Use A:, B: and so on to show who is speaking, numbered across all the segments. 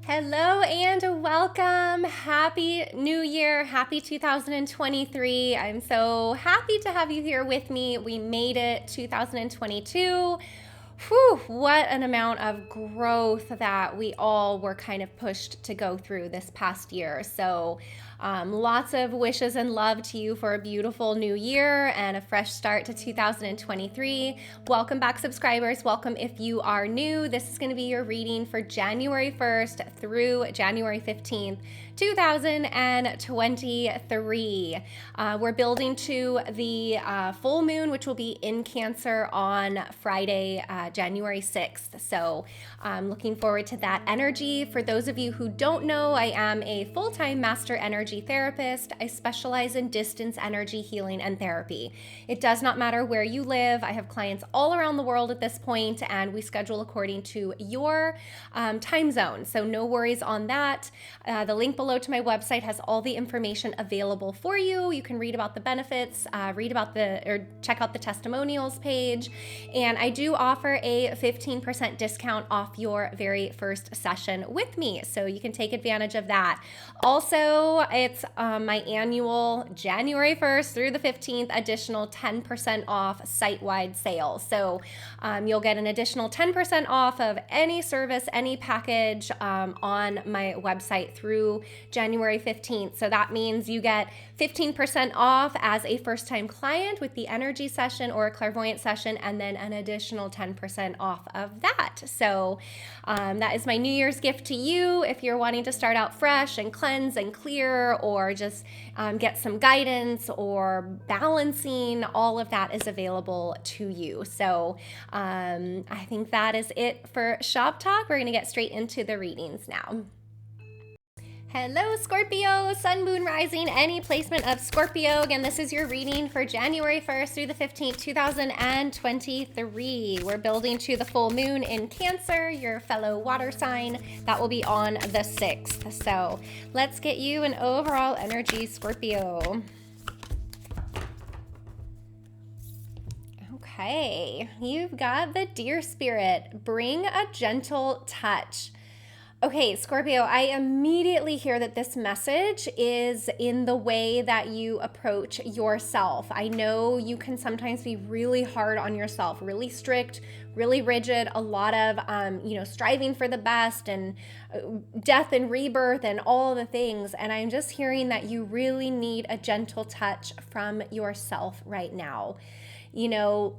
A: Hello and welcome. Happy New Year. Happy 2023. I'm so happy to have you here with me. We made it 2022. Whew, what an amount of growth that we all were kind of pushed to go through this past year. So, lots of wishes and love to you for a beautiful new year and a fresh start to 2023. Welcome back, subscribers. Welcome if you are new. This is going to be your reading for January 1st through January 15th, 2023. We're building to the full moon, which will be in Cancer on Friday, January 6th. So I'm looking forward to that energy. For those of you who don't know, I am a full-time master energy therapist. I specialize in distance energy healing and therapy. It does not matter where you live. I have clients all around the world at this point, and we schedule according to your time zone. So no worries on that. The link below to my website has all the information available for you. You can read about the benefits, check out the testimonials page. And I do offer a 15% discount off your very first session with me. So you can take advantage of that. Also, it's my annual January 1st through the 15th additional 10% off site-wide sale. So you'll get an additional 10% off of any service, any package on my website through January 15th. So that means you get 15% off as a first-time client with the energy session or a clairvoyant session, and then an additional 10% off of that. So that is my New Year's gift to you if you're wanting to start out fresh and cleanse and clear, or just get some guidance or balancing. All of that is available to you. So I think that is it for Shop Talk. We're going to get straight into the readings now. Hello, Scorpio, Sun, Moon, Rising, any placement of Scorpio. Again, this is your reading for January 1st through the 15th, 2023. We're building to the full moon in Cancer, your fellow water sign. That will be on the 6th. So let's get you an overall energy, Scorpio. Okay, you've got the Deer Spirit. Bring a gentle touch. Okay, Scorpio, I immediately hear that this message is in the way that you approach yourself. I know you can sometimes be really hard on yourself, really strict, really rigid, a lot of, striving for the best and death and rebirth and all the things. And I'm just hearing that you really need a gentle touch from yourself right now.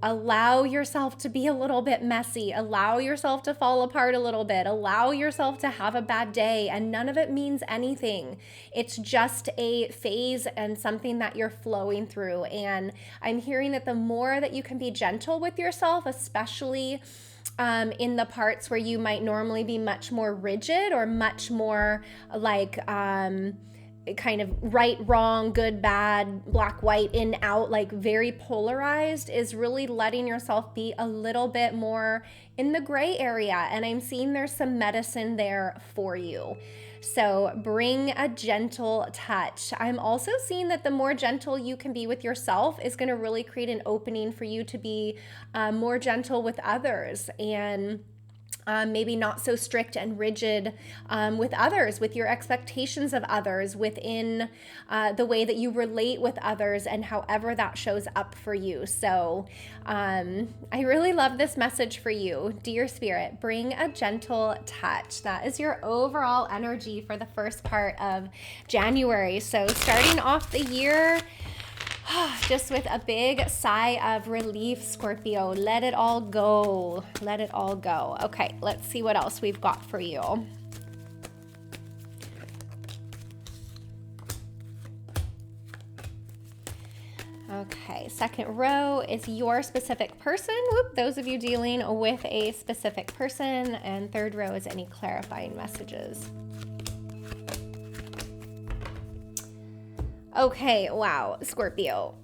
A: Allow yourself to be a little bit messy, allow yourself to fall apart a little bit, allow yourself to have a bad day, and none of it means anything. It's just a phase and something that you're flowing through. And I'm hearing that the more that you can be gentle with yourself, especially in the parts where you might normally be much more rigid or much more like, kind of right, wrong, good, bad, black, white, in, out, like very polarized, is really letting yourself be a little bit more in the gray area. And I'm seeing there's some medicine there for you. So bring a gentle touch. I'm also seeing that the more gentle you can be with yourself is going to really create an opening for you to be more gentle with others, and maybe not so strict and rigid with others, with your expectations of others, within the way that you relate with others, and however that shows up for you. So I really love this message for you, Dear Spirit. Bring a gentle touch. That is your overall energy for the first part of January. So starting off the year just with a big sigh of relief, Scorpio. Let it all go. Let it all go. Okay, let's see what else we've got for you. Okay, second row is your specific person. Whoop, those of you dealing with a specific person. And third row is any clarifying messages. Okay, wow, Scorpio.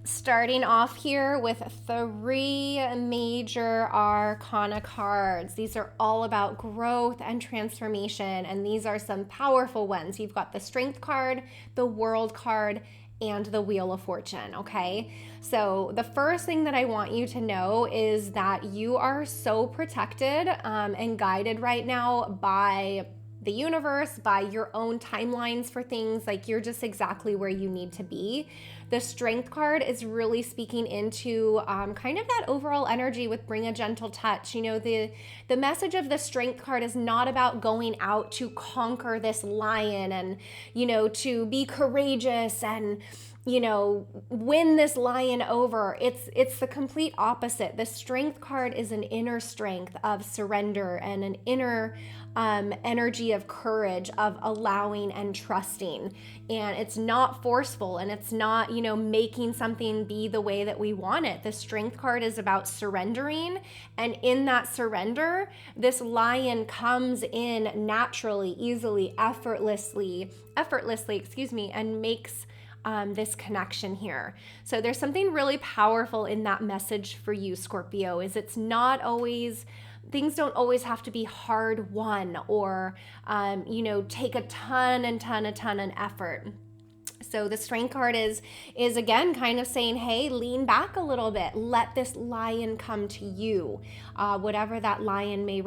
A: Starting off here with 3 major arcana cards. These are all about growth and transformation, and these are some powerful ones. You've got the Strength card, the World card, and the Wheel of Fortune, okay? So the first thing that I want you to know is that you are so protected and guided right now by the universe, by your own timelines for things. Like, you're just exactly where you need to be. The Strength card is really speaking into kind of that overall energy with bring a gentle touch. You know, the message of the Strength card is not about going out to conquer this lion and, you know, to be courageous and, you know, win this lion over. It's the complete opposite. The Strength card is an inner strength of surrender and an inner energy of courage, of allowing and trusting. And it's not forceful, and it's not, you know, making something be the way that we want it. The Strength card is about surrendering, and in that surrender, this lion comes in naturally, easily, effortlessly, and makes this connection here. So there's something really powerful in that message for you, Scorpio, is it's not always, things don't always have to be hard won or, you know, take a ton of effort. So the Strength card is again kind of saying, hey, lean back a little bit. Let this lion come to you, whatever that lion may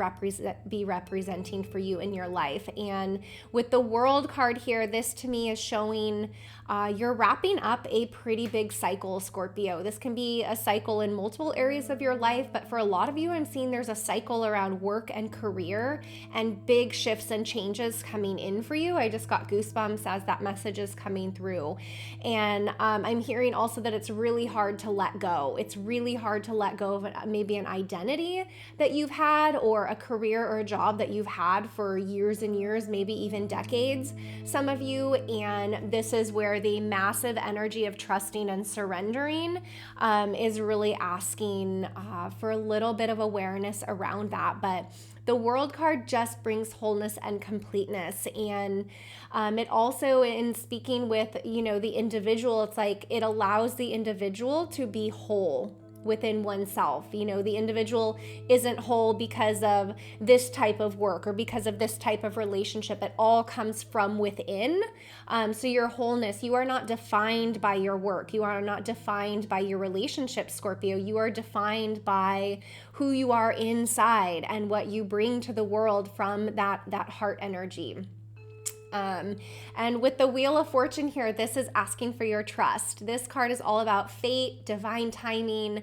A: be representing for you in your life. And with the World card here, this to me is showing you're wrapping up a pretty big cycle, Scorpio. This can be a cycle in multiple areas of your life, but for a lot of you, I'm seeing there's a cycle around work and career and big shifts and changes coming in for you. I just got goosebumps as that message is coming through. And I'm hearing also that it's really hard to let go. It's really hard to let go of maybe an identity that you've had, or a career or a job that you've had for years and years, maybe even decades, some of you. And this is where the massive energy of trusting and surrendering is really asking for a little bit of awareness around that. But the World card just brings wholeness and completeness. And it also, in speaking with, you know, the individual, it's like it allows the individual to be whole within oneself. You know, the individual isn't whole because of this type of work or because of this type of relationship. It all comes from within. So your wholeness, you are not defined by your work. You are not defined by your relationship, Scorpio. You are defined by who you are inside and what you bring to the world from that heart energy. And with the Wheel of Fortune here, this is asking for your trust. This card is all about fate, divine timing,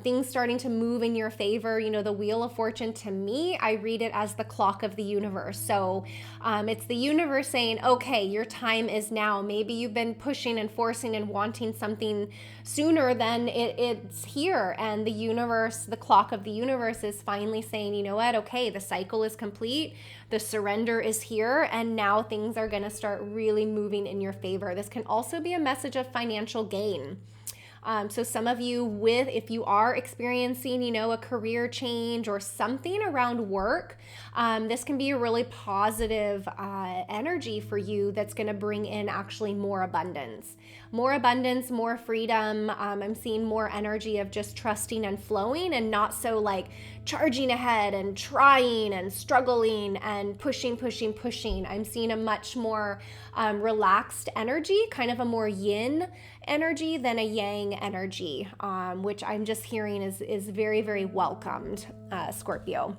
A: things starting to move in your favor. You know, the Wheel of Fortune, to me, I read it as the clock of the universe. So it's the universe saying, okay, your time is now. Maybe you've been pushing and forcing and wanting something sooner than it's here. And the universe, the clock of the universe is finally saying, you know what? Okay, the cycle is complete. The surrender is here, and now things are going to start really moving in your favor. This can also be a message of financial gain. So some of you, if you are experiencing, you know, a career change or something around work, this can be a really positive energy for you that's going to bring in actually more abundance, more freedom. I'm seeing more energy of just trusting and flowing, and not so like charging ahead and trying and struggling and pushing. I'm seeing a much more relaxed energy, kind of a more yin energy than a yang energy, which I'm just hearing is very, very welcomed, Scorpio.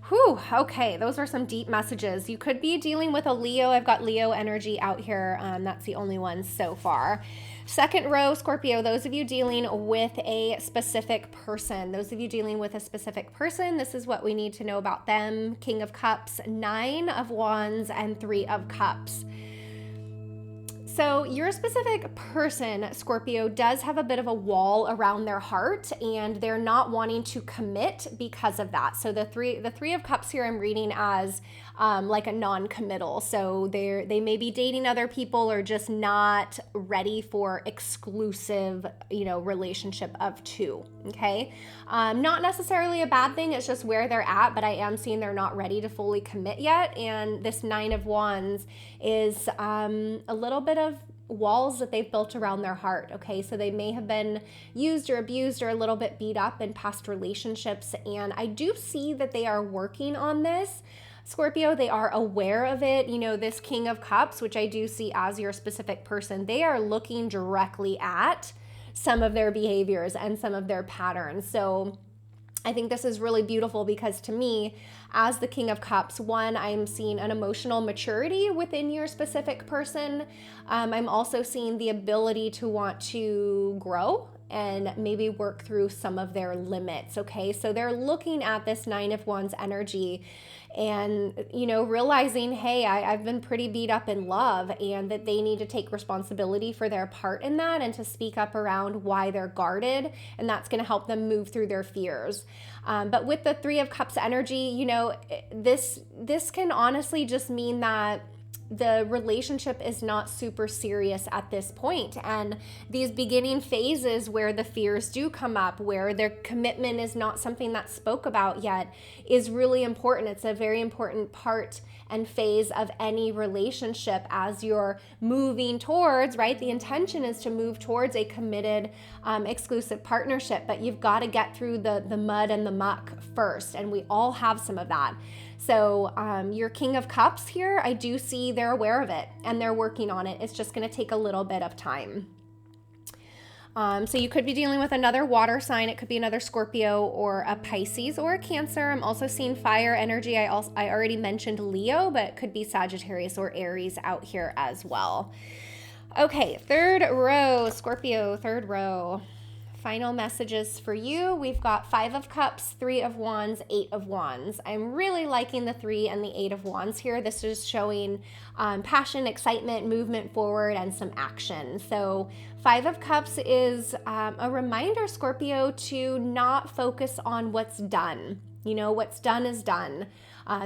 A: Whew, okay, those are some deep messages. You could be dealing with a Leo. I've got Leo energy out here. That's the only one so far. Second row, Scorpio, those of you dealing with a specific person, this is what we need to know about them. King of Cups, 9 of Wands, and 3 of Cups. So your specific person, Scorpio, does have a bit of a wall around their heart, and they're not wanting to commit because of that. So the three of Cups here I'm reading as like a non-committal. So they may be dating other people or just not ready for exclusive, you know, relationship of two. Okay. Not necessarily a bad thing. It's just where they're at, but I am seeing they're not ready to fully commit yet. And this 9 of Wands is a little bit of walls that they've built around their heart. Okay, so they may have been used or abused or a little bit beat up in past relationships, and I do see that they are working on this, Scorpio. They are aware of it. You know, this King of Cups, which I do see as your specific person, they are looking directly at some of their behaviors and some of their patterns. So I think this is really beautiful because to me, as the King of Cups, one, I'm seeing an emotional maturity within your specific person. I'm also seeing the ability to want to grow and maybe work through some of their limits. Okay, so they're looking at this Nine of Wands energy and, realizing, hey, I've been pretty beat up in love, and that they need to take responsibility for their part in that and to speak up around why they're guarded, and that's going to help them move through their fears. But with the Three of Cups energy, this can honestly just mean that the relationship is not super serious at this point. And these beginning phases where the fears do come up, where their commitment is not something that's spoke about yet, is really important. It's a very important part and phase of any relationship as you're moving towards, right? The intention is to move towards a committed, exclusive partnership, but you've got to get through the mud and the muck first. And we all have some of that. So your King of Cups here, I do see they're aware of it and they're working on it. It's just going to take a little bit of time. So you could be dealing with another water sign. It could be another Scorpio or a Pisces or a Cancer. I'm also seeing fire energy. I already mentioned Leo, but it could be Sagittarius or Aries out here as well. Okay, third row, Scorpio, third row. Final messages for you. We've got Five of Cups, Three of Wands, Eight of Wands. I'm really liking the 3 and the 8 of Wands here. This is showing passion, excitement, movement forward, and some action. So Five of Cups is a reminder, Scorpio, to not focus on what's done. What's done is done.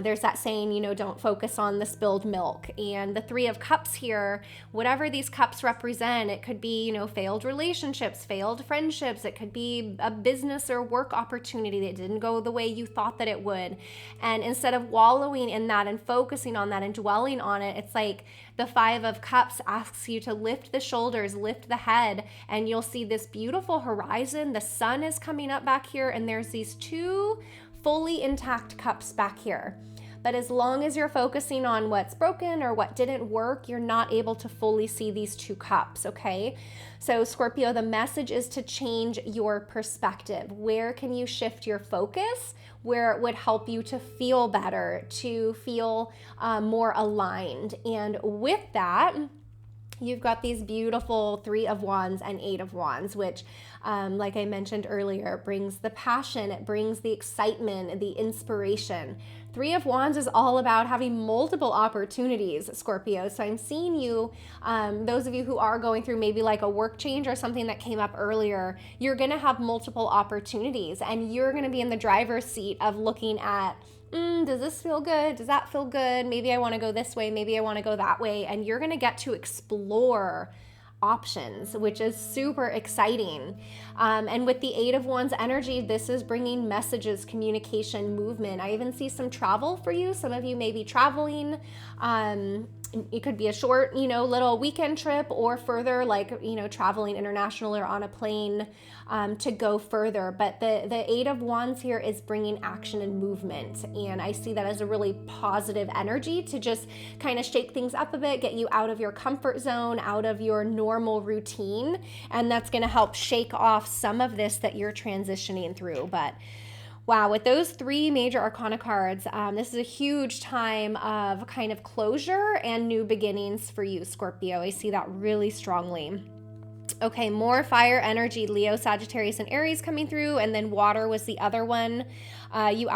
A: There's that saying, don't focus on the spilled milk. And the Three of Cups here, whatever these cups represent, it could be, failed relationships, failed friendships. It could be a business or work opportunity that didn't go the way you thought that it would. And instead of wallowing in that and focusing on that and dwelling on it, it's like the Five of Cups asks you to lift the shoulders, lift the head, and you'll see this beautiful horizon. The sun is coming up back here, and there's these two fully intact cups back here. But as long as you're focusing on what's broken or what didn't work, you're not able to fully see these two cups, okay? So Scorpio, the message is to change your perspective. Where can you shift your focus? Where it would help you to feel better, to feel more aligned. And with that, you've got these beautiful Three of Wands and Eight of Wands, which, like I mentioned earlier, brings the passion, it brings the excitement, the inspiration. Three of Wands is all about having multiple opportunities, Scorpio. So I'm seeing you, those of you who are going through maybe like a work change or something that came up earlier, you're going to have multiple opportunities, and you're going to be in the driver's seat of looking at, does this feel good? Does that feel good? Maybe I want to go this way. Maybe I want to go that way. And you're going to get to explore options, which is super exciting. And with the Eight of Wands energy, this is bringing messages, communication, movement. I even see some travel for you. Some of you may be traveling. It could be a short, little weekend trip, or further, like, traveling international or on a plane to go further. But the Eight of Wands here is bringing action and movement. And I see that as a really positive energy to just kind of shake things up a bit, get you out of your comfort zone, out of your normal routine. And that's going to help shake off some of this that you're transitioning through. But wow, with those 3 major arcana cards, this is a huge time of kind of closure and new beginnings for you, Scorpio. I see that really strongly. Okay, more fire energy, Leo, Sagittarius, and Aries coming through, and then water was the other one. You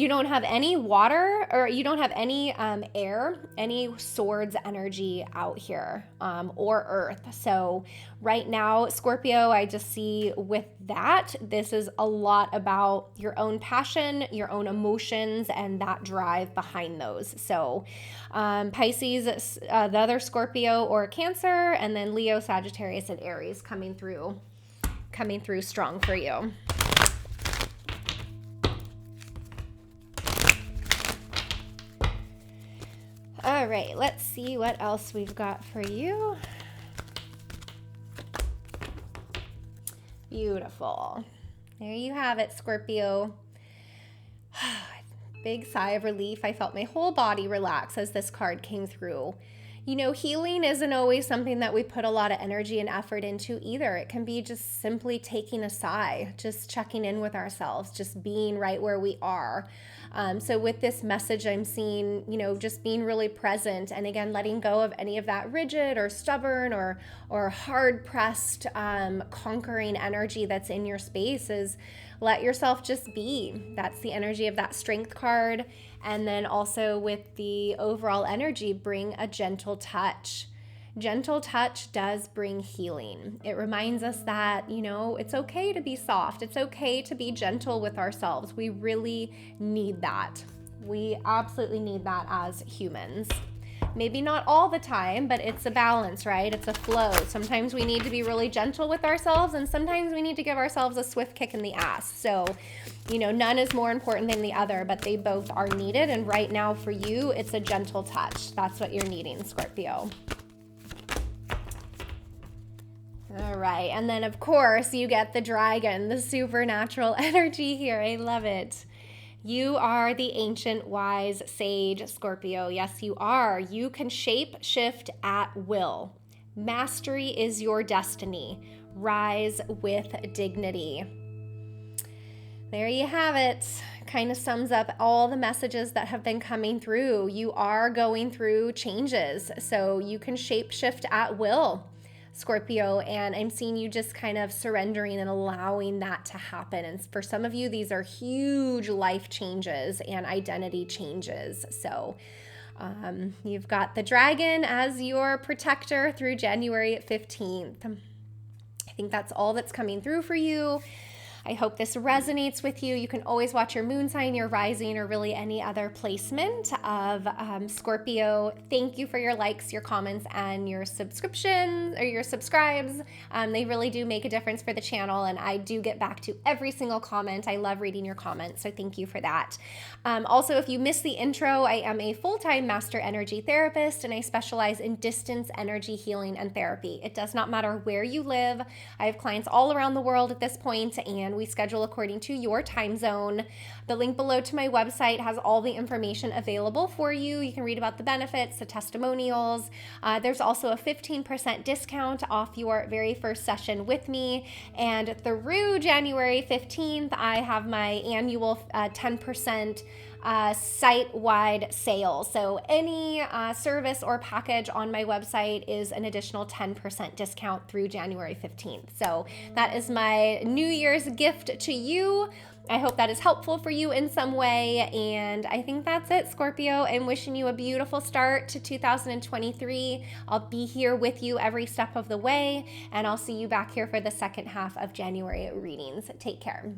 A: don't have any water, or you don't have any air, any swords energy out here, or earth. So right now, Scorpio, I just see with that, this is a lot about your own passion, your own emotions, and that drive behind those. So Pisces, the other Scorpio or Cancer, and then Leo, Sagittarius, and Aries coming through strong for you. All right, let's see what else we've got for you. Beautiful. There you have it, Scorpio. Big sigh of relief. I felt my whole body relax as this card came through. Healing isn't always something that we put a lot of energy and effort into either. It can be just simply taking a sigh, just checking in with ourselves, just being right where we are. So with this message, I'm seeing, just being really present, and again, letting go of any of that rigid or stubborn or hard pressed conquering energy that's in your space. Is let yourself just be. That's the energy of that strength card. And then also with the overall energy, bring a gentle touch. Gentle touch does bring healing. It reminds us that, it's okay to be soft. It's okay to be gentle with ourselves. We really need that. We absolutely need that as humans. Maybe not all the time, but it's a balance, right? It's a flow. Sometimes we need to be really gentle with ourselves, and sometimes we need to give ourselves a swift kick in the ass. So, none is more important than the other, but they both are needed. And right now for you, it's a gentle touch. That's what you're needing, Scorpio. All right. And then, of course, you get the dragon, the supernatural energy here. I love it. You are the ancient wise sage, Scorpio. Yes, you are. You can shape shift at will. Mastery is your destiny. Rise with dignity. There you have it. Kind of sums up all the messages that have been coming through. You are going through changes, so you can shape shift at will, Scorpio, and I'm seeing you just kind of surrendering and allowing that to happen. And for some of you, these are huge life changes and identity changes. So you've got the dragon as your protector through January 15th. I think that's all that's coming through for you. I hope this resonates with you. You can always watch your moon sign, your rising, or really any other placement of Scorpio. Thank you for your likes, your comments, and your subscriptions or your subscribes. They really do make a difference for the channel, and I do get back to every single comment. I love reading your comments, so thank you for that. Also, if you missed the intro, I am a full-time master energy therapist, and I specialize in distance energy healing and therapy. It does not matter where you live. I have clients all around the world at this point, and we schedule according to your time zone. The link below to my website has all the information available for you. You can read about the benefits, the testimonials. There's also a 15% discount off your very first session with me. And through January 15th, I have my annual 10% site-wide sale. So any service or package on my website is an additional 10% discount through January 15th. So that is my New Year's gift to you. I hope that is helpful for you in some way. And I think that's it, Scorpio. I'm wishing you a beautiful start to 2023. I'll be here with you every step of the way, and I'll see you back here for the second half of January readings. Take care.